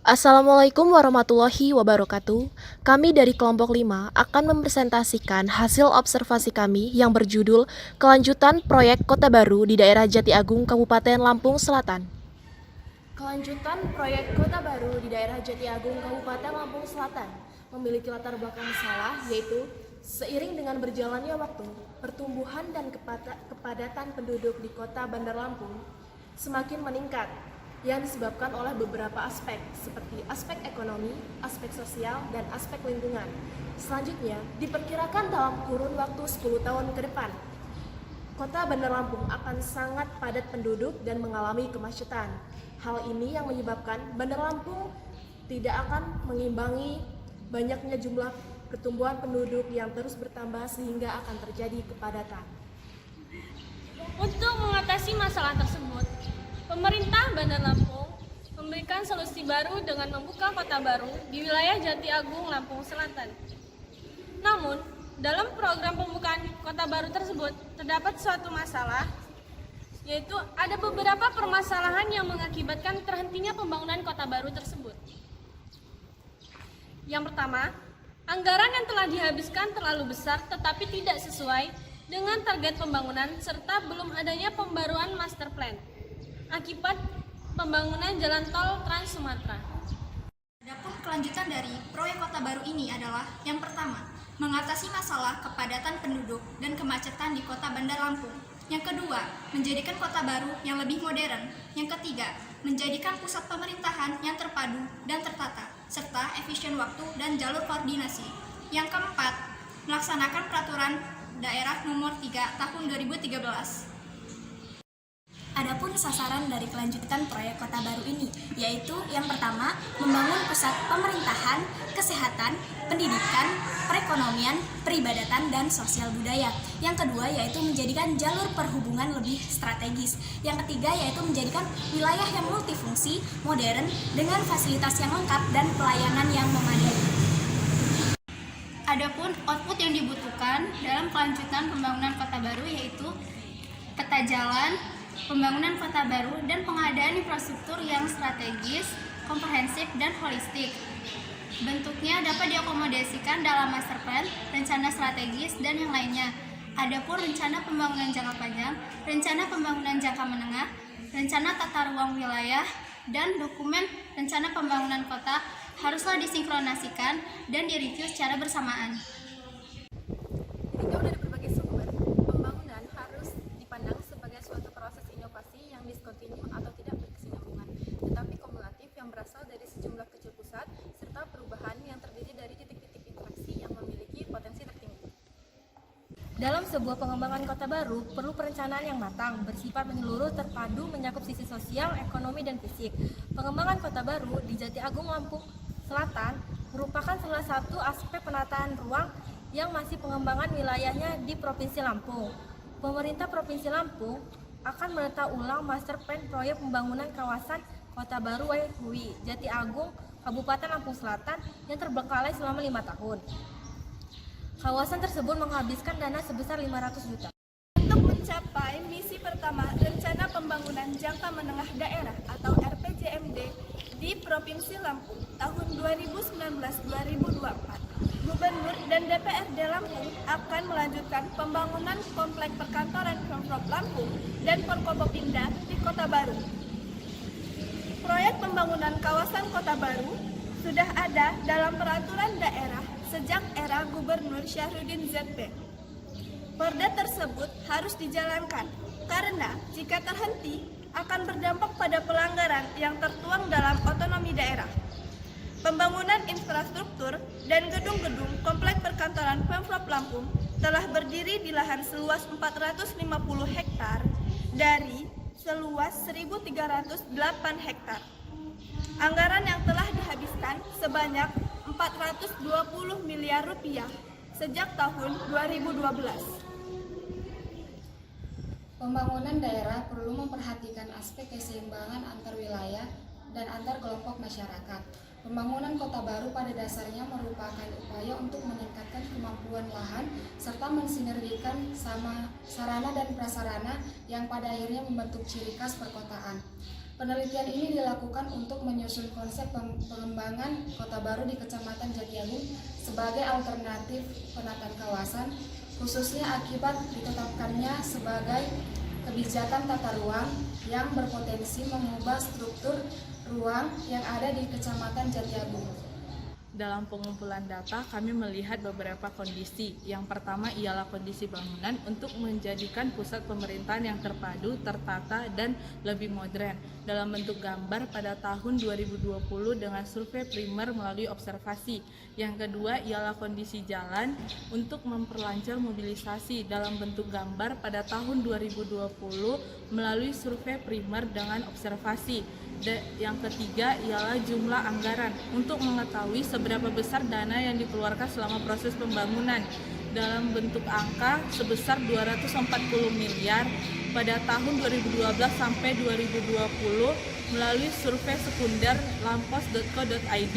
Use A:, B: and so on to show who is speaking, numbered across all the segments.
A: Assalamualaikum warahmatullahi wabarakatuh. Kami dari kelompok 5 akan mempresentasikan hasil observasi kami yang berjudul Kelanjutan Proyek Kota Baru di daerah Jati Agung, Kabupaten Lampung Selatan. Kelanjutan proyek Kota Baru di daerah Jati Agung, Kabupaten Lampung Selatan memiliki latar belakang masalah, yaitu seiring dengan berjalannya waktu, pertumbuhan dan kepadatan penduduk di kota Bandar Lampung semakin meningkat yang disebabkan oleh beberapa aspek seperti aspek ekonomi, aspek sosial, dan aspek lingkungan. Selanjutnya, diperkirakan dalam kurun waktu 10 tahun ke depan, Kota Bandar Lampung akan sangat padat penduduk dan mengalami kemacetan. Hal ini yang menyebabkan Bandar Lampung tidak akan mengimbangi banyaknya jumlah pertumbuhan penduduk yang terus bertambah sehingga akan terjadi kepadatan.
B: Untuk mengatasi masalah tersebut, pemerintah Bandar Lampung memberikan solusi baru dengan membuka kota baru di wilayah Jati Agung, Lampung Selatan. Namun, dalam program pembukaan kota baru tersebut terdapat suatu masalah, yaitu ada beberapa permasalahan yang mengakibatkan terhentinya pembangunan kota baru tersebut. Yang pertama, anggaran yang telah dihabiskan terlalu besar tetapi tidak sesuai dengan target pembangunan serta belum adanya pembaruan master plan akibat pembangunan jalan tol Trans Sumatera.
C: Adapun kelanjutan dari proyek kota baru ini adalah yang pertama, mengatasi masalah kepadatan penduduk dan kemacetan di kota Bandar Lampung. Yang kedua, menjadikan kota baru yang lebih modern. Yang ketiga, menjadikan pusat pemerintahan yang terpadu dan tertata, serta efisien waktu dan jalur koordinasi. Yang keempat, melaksanakan peraturan daerah nomor 3 tahun 2013.
D: Adapun sasaran dari kelanjutan proyek kota baru ini, yaitu yang pertama, membangun pusat pemerintahan, kesehatan, pendidikan, perekonomian, peribadatan, dan sosial budaya. Yang kedua, yaitu menjadikan jalur perhubungan lebih strategis. Yang ketiga, yaitu menjadikan wilayah yang multifungsi, modern, dengan fasilitas yang lengkap dan pelayanan yang memadai.
C: Adapun output yang dibutuhkan dalam kelanjutan pembangunan kota baru yaitu peta jalan, pembangunan kota baru, dan pengadaan infrastruktur yang strategis, komprehensif, dan holistik. Bentuknya dapat diakomodasikan dalam master plan, rencana strategis, dan yang lainnya. Adapun rencana pembangunan jangka panjang, rencana pembangunan jangka menengah, rencana tata ruang wilayah, dan dokumen rencana pembangunan kota haruslah disinkronasikan dan direview secara bersamaan.
E: Ditinjau dari berbagai sumber, pembangunan harus dipandang sebagai suatu proses inovasi yang diskontinu atau tidak berkesinambungan, tetapi kumulatif yang berasal dari sejumlah kecil pusat, serta perubahan yang terdiri dari titik-titik interaksi yang memiliki potensi tertinggi.
A: Dalam sebuah pengembangan kota baru, perlu perencanaan yang matang, bersifat menyeluruh, terpadu, mencakup sisi sosial, ekonomi, dan fisik. Pengembangan kota baru di Jati Agung, Lampung Selatan merupakan salah satu aspek penataan ruang yang masih pengembangan wilayahnya di Provinsi Lampung. Pemerintah Provinsi Lampung akan menata ulang master plan proyek pembangunan kawasan Kota Baru Waihui, Jati Agung, Kabupaten Lampung Selatan yang terbengkalai selama 5 tahun. Kawasan tersebut menghabiskan dana sebesar 500 juta.
F: Untuk mencapai misi pertama Rencana Pembangunan Jangka Menengah Daerah atau RPJMD di Provinsi Lampung tahun 2019-2024, Gubernur dan DPRD Lampung akan melanjutkan pembangunan komplek perkantoran Pemprov Lampung dan Forkopimda di Kota Baru. Proyek pembangunan kawasan Kota Baru sudah ada dalam peraturan daerah sejak era Gubernur Syahruddin ZP. Perda tersebut harus dijalankan karena jika terhenti akan berdampak pada pelanggaran yang tertuang dalam otonomi daerah. Pembangunan infrastruktur dan gedung-gedung komplek perkantoran Pemprov Lampung telah berdiri di lahan seluas 450 hektar dari seluas 1.308 hektar. Anggaran yang telah dihabiskan sebanyak 420 miliar rupiah sejak tahun 2012.
G: Pembangunan daerah perlu memperhatikan aspek keseimbangan antar wilayah dan antar kelompok masyarakat. Pembangunan kota baru pada dasarnya merupakan upaya untuk meningkatkan kemampuan lahan serta mensinergikan sama sarana dan prasarana yang pada akhirnya membentuk ciri khas perkotaan. Penelitian ini dilakukan untuk menyusun konsep pengembangan kota baru di Kecamatan Jatiagung sebagai alternatif penataan kawasan, khususnya akibat ditetapkannya sebagai kebijakan tata ruang yang berpotensi mengubah struktur ruang yang ada di Kecamatan Jatiagung.
H: Dalam pengumpulan data, kami melihat beberapa kondisi. Yang pertama ialah kondisi bangunan untuk menjadikan pusat pemerintahan yang terpadu, tertata, dan lebih modern. Dalam bentuk gambar pada tahun 2020 dengan survei primer melalui observasi. Yang kedua ialah kondisi jalan untuk memperlancar mobilisasi dalam bentuk gambar pada tahun 2020 melalui survei primer dengan observasi. Yang ketiga ialah jumlah anggaran untuk mengetahui seberapa besar dana yang dikeluarkan selama proses pembangunan dalam bentuk angka sebesar 240 miliar pada tahun 2012 sampai 2020 melalui survei sekunder lampos.co.id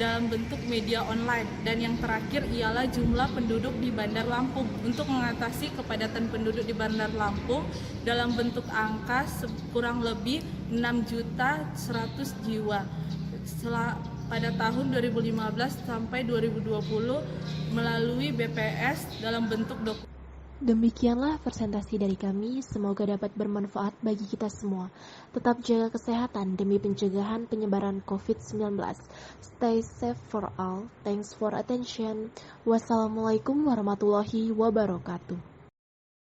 H: dalam bentuk media online. Dan yang terakhir ialah jumlah penduduk di Bandar Lampung untuk mengatasi kepadatan penduduk di Bandar Lampung dalam bentuk angka kurang lebih 6.100.000 jiwa pada tahun 2015 sampai 2020 melalui BPS dalam bentuk dokumen.
A: Demikianlah presentasi dari kami, semoga dapat bermanfaat bagi kita semua. Tetap jaga kesehatan demi pencegahan penyebaran COVID-19. Stay safe for all. Thanks for attention. Wassalamualaikum warahmatullahi wabarakatuh.